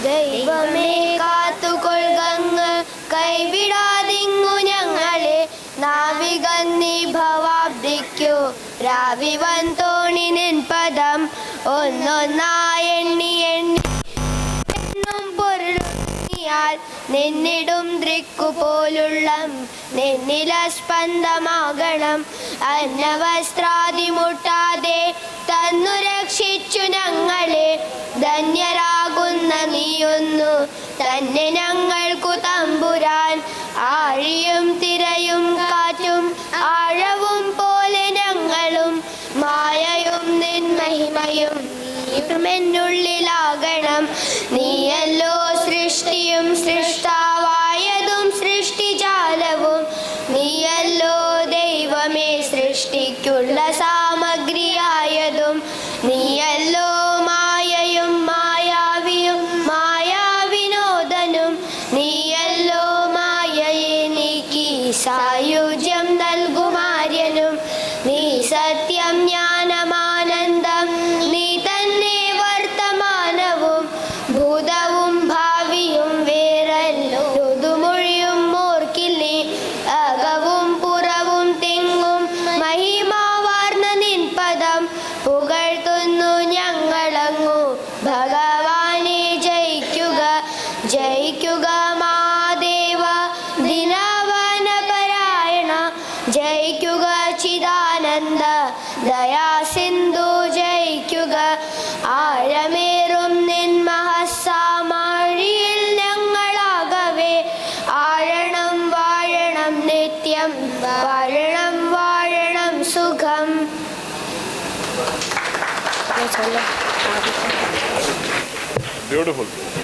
ദൈവമേ കാത്തുകൊള്ളുകങ്ങ് കൈവിടാതിങ്ങു ഞങ്ങളെ. നാവികന്നി ഭവാബ്ദിക്കു രാവിവൻ തോണി നിൻ പദം ഒന്നൊന്നായി എണ്ണി എണ്ണി എന്നും പൊരുളിയാൽ നിന്നിടും ദൃക്കുപോലുള്ള നിന്നില സ്പന്ദമാകണം. അന്നവസ്ത്രാദി മുട്ടാതെ തന്നു രക്ഷിച്ചു ഞങ്ങളെ. ധന്യരാകുന്ന നീയൊന്നു തന്നെ ഞങ്ങൾക്കു തമ്പുരാൻ. ആഴിയും തിരയും കാറ്റും ആഴവും പോലെ ഞങ്ങളും മായയും നിൻ മഹിമയും എന്നുള്ളിലാകണം. നീയല്ലോ സൃഷ്ടിയും സൃഷ്ടാവായതും സൃഷ്ടിജാലവും. നീയല്ലോ ദൈവമേ സൃഷ്ടിക്കുള്ള സാമഗ്രിയായതും. നീയല്ലോ മായയും മായാവിയും മായാവിനോദനും. നീയല്ലോ മായയെ നീക്കി സായുജ്യം നൽകുമാര്യനും. നീ സത്യം ജ്ഞാനമാനന്ദം നീ തന്നെ വർത്തമാനവും ഭൂതവും ഭാവിയും വേറല്ലോ ഋതുമൊഴിയും ഓർക്കില്ലേ. അകവും പുറവും തെങ്ങും മഹിമാവാർന്ന നിൻ പദം പുകഴ്ത്തുന്നു ഞങ്ങളങ്ങു. ഭഗവാനെ ജയിക്കുക ജയിക്കുക മാദേവ ദിനവനപരായണ. ജയിക്കുക ചിദാനന്ദ ദയാസിന്ധു. ജയിക്കുക ആഴമേറും നിൻ മഹസാമാഴിയിൽ ഞങ്ങളാകവേ. ആഴണം വാഴണം നിത്യം വാഴണം വാഴണം സുഖം. Beautiful.